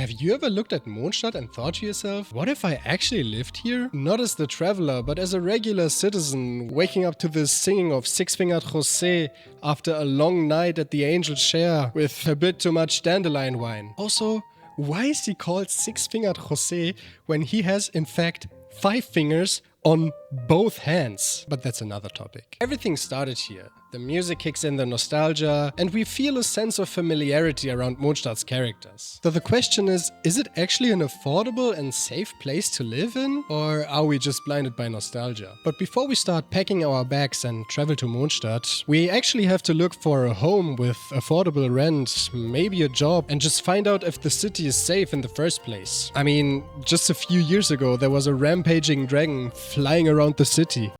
Have you ever looked at Mondstadt and thought to yourself, what if I actually lived here? Not as the traveler, but as a regular citizen, waking up to the singing of Six-Fingered José after a long night at the Angel's Share with a bit too much dandelion wine. Also, why is he called Six-Fingered José when he has, in fact, 5 fingers on both hands? But that's another topic. Everything started here. The music kicks in the nostalgia, and we feel a sense of familiarity around Mondstadt's characters. So the question is it actually an affordable and safe place to live in? Or are we just blinded by nostalgia? But before we start packing our bags and travel to Mondstadt, we actually have to look for a home with affordable rent, maybe a job, and just find out if the city is safe in the first place. I mean, just a few years ago there was a rampaging dragon flying around the city.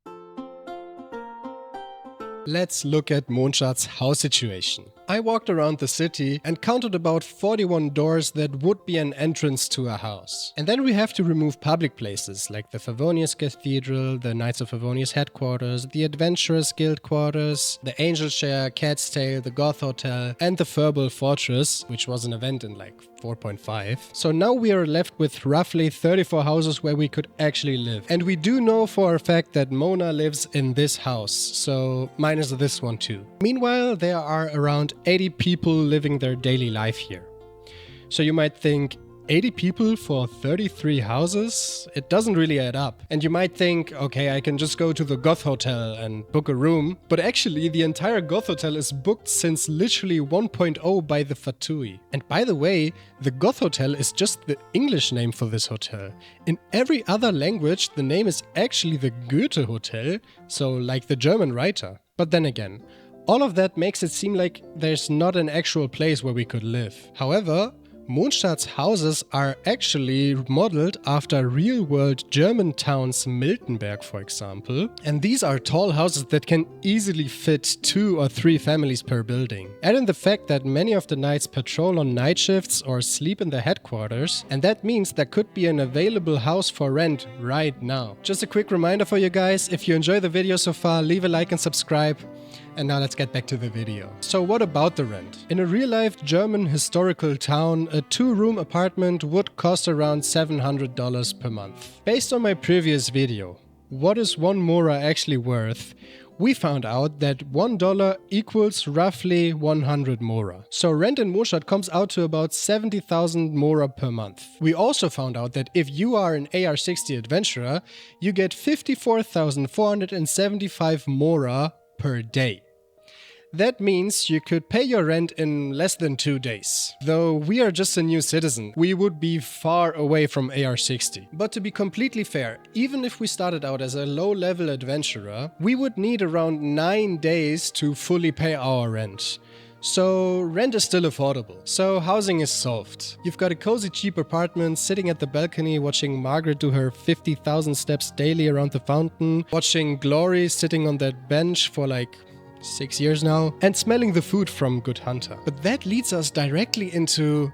Let's look at Mondstadt's house situation. I walked around the city and counted about 41 doors that would be an entrance to a house. And then we have to remove public places like the Favonius Cathedral, the Knights of Favonius headquarters, the Adventurers Guild quarters, the Angel's Share, Cat's Tail, the Goth Hotel, and the Furball Fortress, which was an event in like 4.5. So now we are left with roughly 34 houses where we could actually live. And we do know for a fact that Mona lives in this house, so minus this one too. Meanwhile, there are around 80 people living their daily life here. So you might think, 80 people for 33 houses? It doesn't really add up. And you might think, okay, I can just go to the Goth Hotel and book a room. But actually, the entire Goth Hotel is booked since literally 1.0 by the Fatui. And by the way, the Goth Hotel is just the English name for this hotel. In every other language, the name is actually the Goethe Hotel, so like the German writer. But then again, all of that makes it seem like there's not an actual place where we could live. However, Mondstadt's houses are actually modeled after real-world German towns Miltenberg, for example. And these are tall houses that can easily fit 2 or 3 families per building. Add in the fact that many of the knights patrol on night shifts or sleep in the headquarters, and that means there could be an available house for rent right now. Just a quick reminder for you guys, if you enjoy the video so far, leave a like and subscribe. And now let's get back to the video. So what about the rent? In a real-life German historical town, a 2-room apartment would cost around $700 per month. Based on my previous video, what is 1 mora actually worth? We found out that $1 equals roughly 100 mora. So rent in Mondstadt comes out to about 70,000 mora per month. We also found out that if you are an AR60 adventurer, you get 54,475 mora per day. That means you could pay your rent in less than 2 days. Though we are just a new citizen, we would be far away from AR60. But to be completely fair, even if we started out as a low-level adventurer, we would need around 9 days to fully pay our rent. So rent is still affordable. So housing is solved. You've got a cozy cheap apartment sitting at the balcony watching Margaret do her 50,000 steps daily around the fountain, watching Glory sitting on that bench for like 6 years now, and smelling the food from Good Hunter. But that leads us directly into,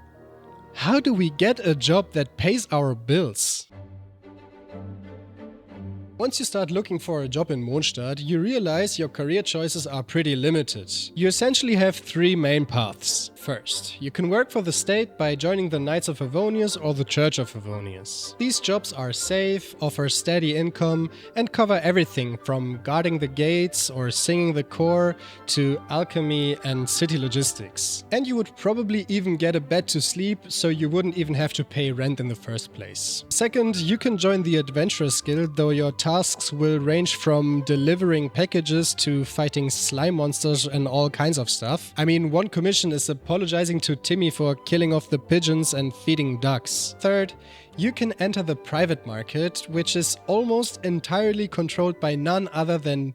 how do we get a job that pays our bills? Once you start looking for a job in Mondstadt, you realize your career choices are pretty limited. You essentially have 3 main paths. First, you can work for the state by joining the Knights of Favonius or the Church of Favonius. These jobs are safe, offer steady income, and cover everything from guarding the gates or singing the choir to alchemy and city logistics. And you would probably even get a bed to sleep, so you wouldn't even have to pay rent in the first place. Second, you can join the Adventurers Guild, though your tasks will range from delivering packages to fighting slime monsters and all kinds of stuff. I mean, one commission is apologizing to Timmy for killing off the pigeons and feeding ducks. Third, you can enter the private market, which is almost entirely controlled by none other than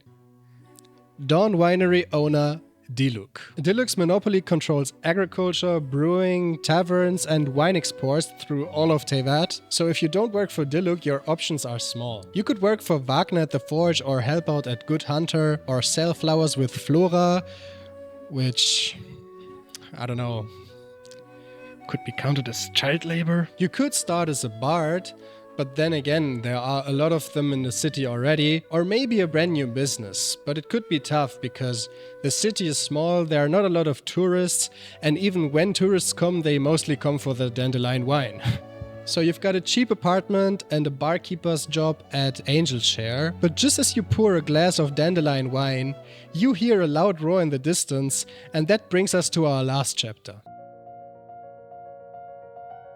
Dawn Winery owner Diluc. Diluc's monopoly controls agriculture, brewing, taverns, and wine exports through all of Tevat, so if you don't work for Diluc, your options are small. You could work for Wagner at the Forge or help out at Good Hunter, or sell flowers with Flora, which, I don't know, could be counted as child labor. You could start as a bard, But then again, there are a lot of them in the city already, or maybe a brand new business. But it could be tough because the city is small, there are not a lot of tourists, and even when tourists come, they mostly come for the dandelion wine. So you've got a cheap apartment and a barkeeper's job at Angel Share, but just as you pour a glass of dandelion wine, you hear a loud roar in the distance, and that brings us to our last chapter.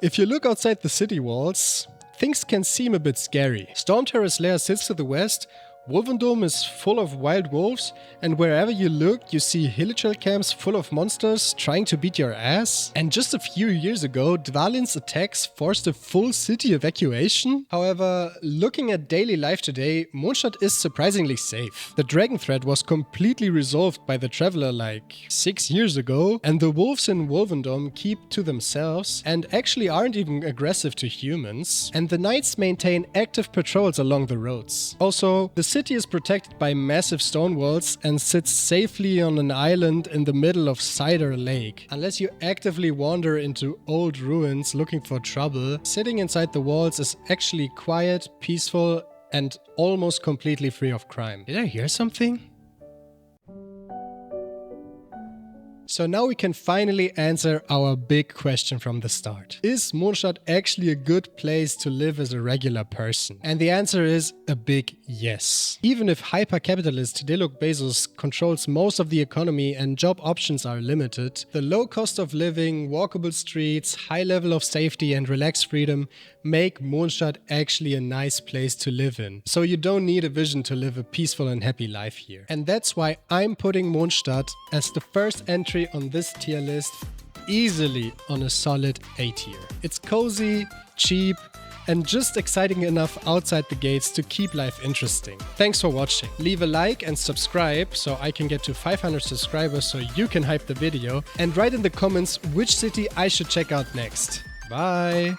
If you look outside the city walls, things can seem a bit scary. Storm Terrace Lair sits to the west, Wolvendom is full of wild wolves, and wherever you look you see hilichurl camps full of monsters trying to beat your ass. And just a few years ago, Dvalin's attacks forced a full city evacuation. However, looking at daily life today, Mondstadt is surprisingly safe. The dragon threat was completely resolved by the Traveler like 6 years ago, and the wolves in Wolvendom keep to themselves and actually aren't even aggressive to humans. And the knights maintain active patrols along the roads. Also, the city is protected by massive stone walls and sits safely on an island in the middle of Cider Lake. Unless you actively wander into old ruins looking for trouble, sitting inside the walls is actually quiet, peaceful, and almost completely free of crime. Did I hear something? So now we can finally answer our big question from the start. Is Mondstadt actually a good place to live as a regular person? And the answer is a big yes. Even if hyper-capitalist Delok Bezos controls most of the economy and job options are limited, the low cost of living, walkable streets, high level of safety and relaxed freedom make Mondstadt actually a nice place to live in. So you don't need a vision to live a peaceful and happy life here. And that's why I'm putting Mondstadt as the first entry on this tier list, easily on a solid A tier. It's cozy, cheap, and just exciting enough outside the gates to keep life interesting. Thanks for watching. Leave a like and subscribe so I can get to 500 subscribers so you can hype the video, and write in the comments which city I should check out next. Bye!